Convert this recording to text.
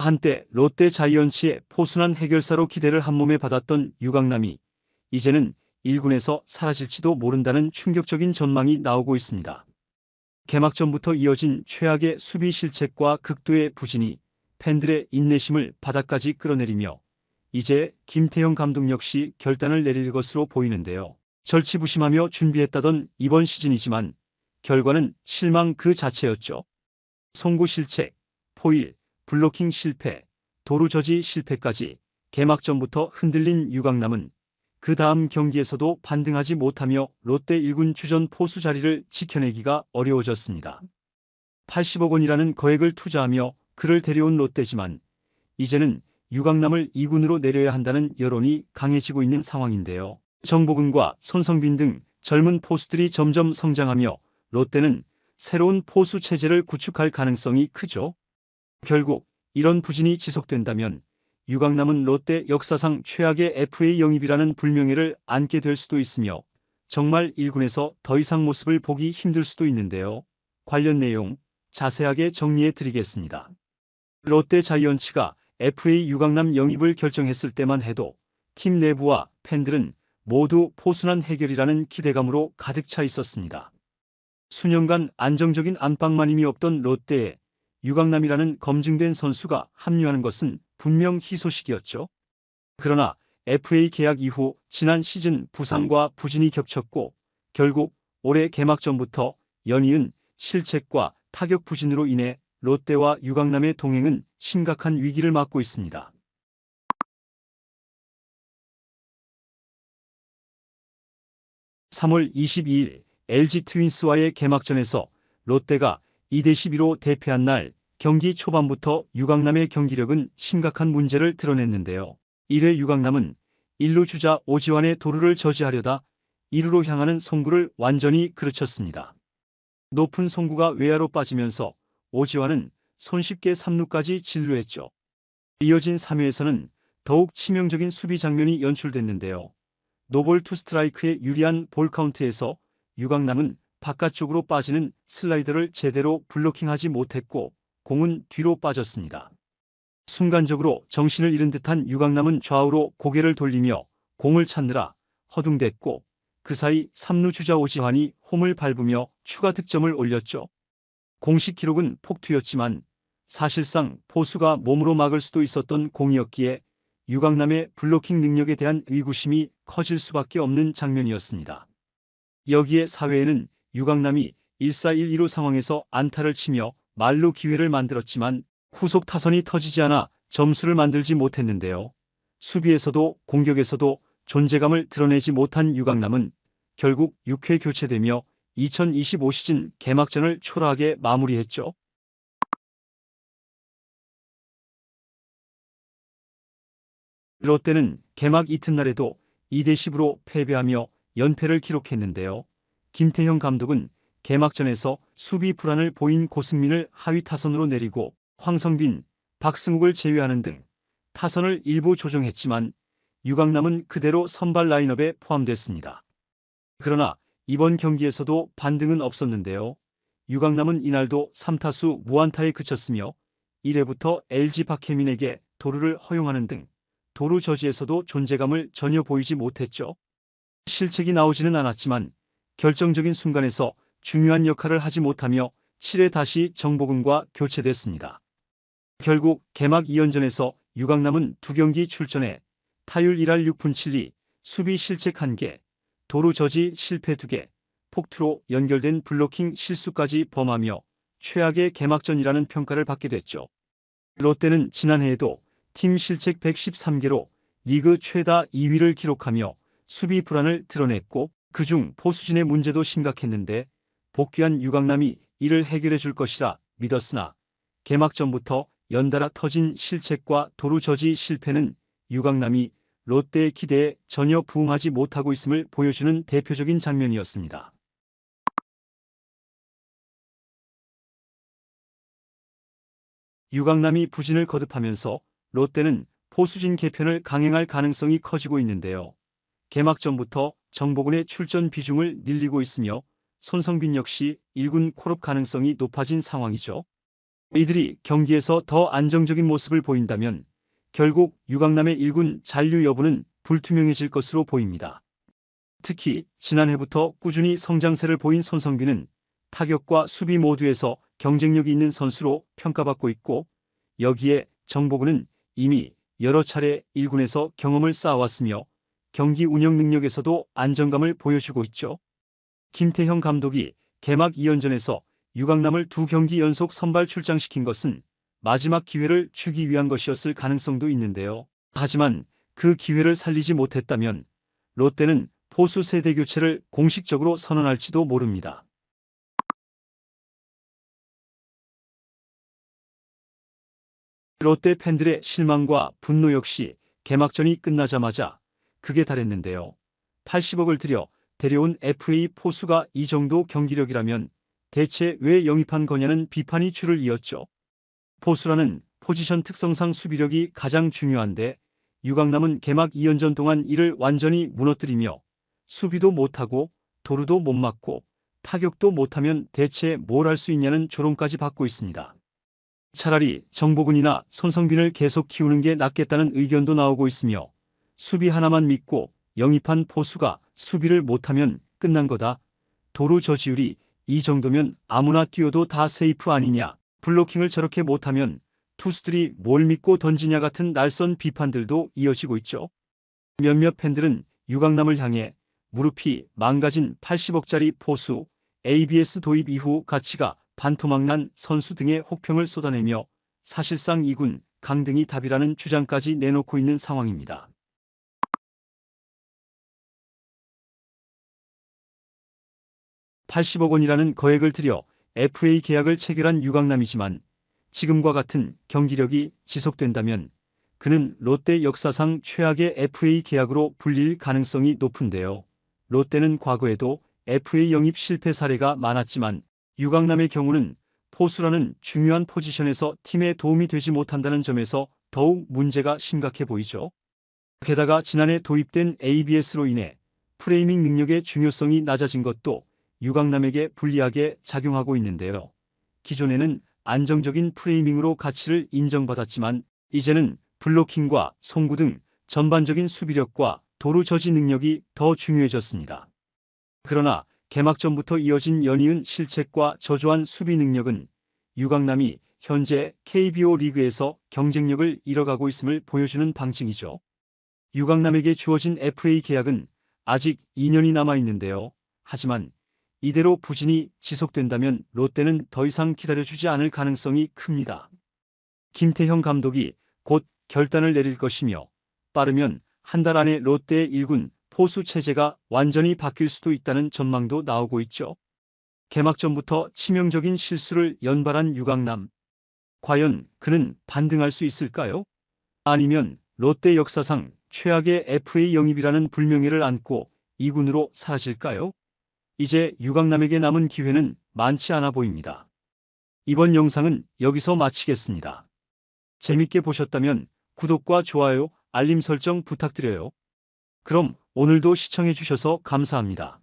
한때 롯데 자이언츠의 포순한 해결사로 기대를 한몸에 받았던 유강남이 이제는 1군에서 사라질지도 모른다는 충격적인 전망이 나오고 있습니다. 개막전부터 이어진 최악의 수비 실책과 극도의 부진이 팬들의 인내심을 바닥까지 끌어내리며 이제 김태형 감독 역시 결단을 내릴 것으로 보이는데요. 절치부심하며 준비했다던 이번 시즌이지만 결과는 실망 그 자체였죠. 송구 실책, 포일, 블로킹 실패, 도루 저지 실패까지 개막전부터 흔들린 유강남은 그 다음 경기에서도 반등하지 못하며 롯데 1군 주전 포수 자리를 지켜내기가 어려워졌습니다. 80억 원이라는 거액을 투자하며 그를 데려온 롯데지만 이제는 유강남을 2군으로 내려야 한다는 여론이 강해지고 있는 상황인데요. 정보근과 손성빈 등 젊은 포수들이 점점 성장하며 롯데는 새로운 포수 체제를 구축할 가능성이 크죠. 결국 이런 부진이 지속된다면 유강남은 롯데 역사상 최악의 FA 영입이라는 불명예를 안게 될 수도 있으며 정말 1군에서 더 이상 모습을 보기 힘들 수도 있는데요. 관련 내용 자세하게 정리해 드리겠습니다. 롯데 자이언츠가 FA 유강남 영입을 결정했을 때만 해도 팀 내부와 팬들은 모두 포순한 해결이라는 기대감으로 가득 차 있었습니다. 수년간 안정적인 안방마님이 없던 롯데에 유강남이라는 검증된 선수가 합류하는 것은 분명 희소식이었죠. 그러나 FA 계약 이후 지난 시즌 부상과 부진이 겹쳤고 결국 올해 개막전부터 연이은 실책과 타격 부진으로 인해 롯데와 유강남의 동행은 심각한 위기를 맞고 있습니다. 3월 22일 LG 트윈스와의 개막전에서 롯데가 2대12로 대패한 날 경기 초반부터 유강남의 경기력은 심각한 문제를 드러냈는데요. 1회 유강남은 1루 주자 오지환의 도루를 저지하려다 2루로 향하는 송구를 완전히 그르쳤습니다. 높은 송구가 외야로 빠지면서 오지환은 손쉽게 3루까지 진루했죠. 이어진 3회에서는 더욱 치명적인 수비 장면이 연출됐는데요. 노볼 투 스트라이크의 유리한 볼카운트에서 유강남은 바깥쪽으로 빠지는 슬라이더를 제대로 블로킹하지 못했고 공은 뒤로 빠졌습니다. 순간적으로 정신을 잃은 듯한 유강남은 좌우로 고개를 돌리며 공을 찾느라 허둥댔고 그 사이 3루 주자 오지환이 홈을 밟으며 추가 득점을 올렸죠. 공식 기록은 폭투였지만 사실상 포수가 몸으로 막을 수도 있었던 공이었기에 유강남의 블로킹 능력에 대한 의구심이 커질 수밖에 없는 장면이었습니다. 여기에 4회에는 유강남이 1-4-1-2루 상황에서 안타를 치며 말로 기회를 만들었지만 후속 타선이 터지지 않아 점수를 만들지 못했는데요. 수비에서도 공격에서도 존재감을 드러내지 못한 유강남은 결국 6회 교체되며 2025 시즌 개막전을 초라하게 마무리했죠. 롯데는 개막 이튿날에도 2대10으로 패배하며 연패를 기록했는데요. 김태형 감독은 개막전에서 수비 불안을 보인 고승민을 하위 타선으로 내리고 황성빈, 박승욱을 제외하는 등 타선을 일부 조정했지만 유강남은 그대로 선발 라인업에 포함됐습니다. 그러나 이번 경기에서도 반등은 없었는데요. 유강남은 이날도 3타수 무안타에 그쳤으며 1회부터 LG 박혜민에게 도루를 허용하는 등 도루 저지에서도 존재감을 전혀 보이지 못했죠. 실책이 나오지는 않았지만 결정적인 순간에서 중요한 역할을 하지 못하며 7회 다시 정보근과 교체됐습니다. 결국 개막 2연전에서 유강남은 2경기 출전해 타율 1할 6푼 7리, 수비 실책 1개, 도루 저지 실패 2개, 폭투로 연결된 블로킹 실수까지 범하며 최악의 개막전이라는 평가를 받게 됐죠. 롯데는 지난해에도 팀 실책 113개로 리그 최다 2위를 기록하며 수비 불안을 드러냈고 그중 포수진의 문제도 심각했는데 복귀한 유강남이 이를 해결해 줄 것이라 믿었으나 개막전부터 연달아 터진 실책과 도루 저지 실패는 유강남이 롯데의 기대에 전혀 부응하지 못하고 있음을 보여주는 대표적인 장면이었습니다. 유강남이 부진을 거듭하면서 롯데는 포수진 개편을 강행할 가능성이 커지고 있는데요. 개막전부터 정보근의 출전 비중을 늘리고 있으며 손성빈 역시 1군 콜업 가능성이 높아진 상황이죠. 이들이 경기에서 더 안정적인 모습을 보인다면 결국 유강남의 1군 잔류 여부는 불투명해질 것으로 보입니다. 특히 지난해부터 꾸준히 성장세를 보인 손성빈은 타격과 수비 모두에서 경쟁력이 있는 선수로 평가받고 있고, 여기에 정보근은 이미 여러 차례 1군에서 경험을 쌓아왔으며 경기 운영 능력에서도 안정감을 보여주고 있죠. 김태형 감독이 개막 2연전에서 유강남을 2경기 연속 선발 출장시킨 것은 마지막 기회를 주기 위한 것이었을 가능성도 있는데요. 하지만 그 기회를 살리지 못했다면 롯데는 포수 세대 교체를 공식적으로 선언할지도 모릅니다. 롯데 팬들의 실망과 분노 역시 개막전이 끝나자마자 극에 달했는데요. 80억을 들여 데려온 FA 포수가 이 정도 경기력이라면 대체 왜 영입한 거냐는 비판이 줄을 이었죠. 포수라는 포지션 특성상 수비력이 가장 중요한데 유강남은 개막 2연전 동안 이를 완전히 무너뜨리며 수비도 못하고 도루도 못 맞고 타격도 못하면 대체 뭘 할 수 있냐는 조롱까지 받고 있습니다. 차라리 정보근이나 손성빈을 계속 키우는 게 낫겠다는 의견도 나오고 있으며, 수비 하나만 믿고 영입한 포수가 수비를 못하면 끝난 거다. 도루 저지율이 이 정도면 아무나 뛰어도 다 세이프 아니냐. 블로킹을 저렇게 못하면 투수들이 뭘 믿고 던지냐 같은 날선 비판들도 이어지고 있죠. 몇몇 팬들은 유강남을 향해 무릎이 망가진 80억짜리 포수, ABS 도입 이후 가치가 반토막난 선수 등의 혹평을 쏟아내며 사실상 2군 강등이 답이라는 주장까지 내놓고 있는 상황입니다. (80억 원이라는) 거액을 들여 FA 계약을 체결한 유강남이지만 지금과 같은 경기력이 지속된다면 그는 롯데 역사상 최악의 FA 계약으로 불릴 가능성이 높은데요. 롯데는 과거에도 FA 영입 실패 사례가 많았지만 유강남의 경우는 포수라는 중요한 포지션에서 팀에 도움이 되지 못한다는 점에서 더욱 문제가 심각해 보이죠. 게다가 지난해 도입된 ABS로 인해 프레이밍 능력의 중요성이 낮아진 것도 유강남에게 불리하게 작용하고 있는데요. 기존에는 안정적인 프레이밍으로 가치를 인정받았지만 이제는 블로킹과 송구 등 전반적인 수비력과 도루 저지 능력이 더 중요해졌습니다. 그러나 개막전부터 이어진 연이은 실책과 저조한 수비 능력은 유강남이 현재 KBO 리그에서 경쟁력을 잃어가고 있음을 보여주는 방증이죠. 유강남에게 주어진 FA 계약은 아직 2년이 남아 있는데요. 하지만 이대로 부진이 지속된다면 롯데는 더 이상 기다려주지 않을 가능성이 큽니다. 김태형 감독이 곧 결단을 내릴 것이며 빠르면 한 달 안에 롯데의 1군 포수 체제가 완전히 바뀔 수도 있다는 전망도 나오고 있죠. 개막전부터 치명적인 실수를 연발한 유강남. 과연 그는 반등할 수 있을까요? 아니면 롯데 역사상 최악의 FA 영입이라는 불명예를 안고 2군으로 사라질까요? 이제 유강남에게 남은 기회는 많지 않아 보입니다. 이번 영상은 여기서 마치겠습니다. 재밌게 보셨다면 구독과 좋아요, 알림 설정 부탁드려요. 그럼 오늘도 시청해 주셔서 감사합니다.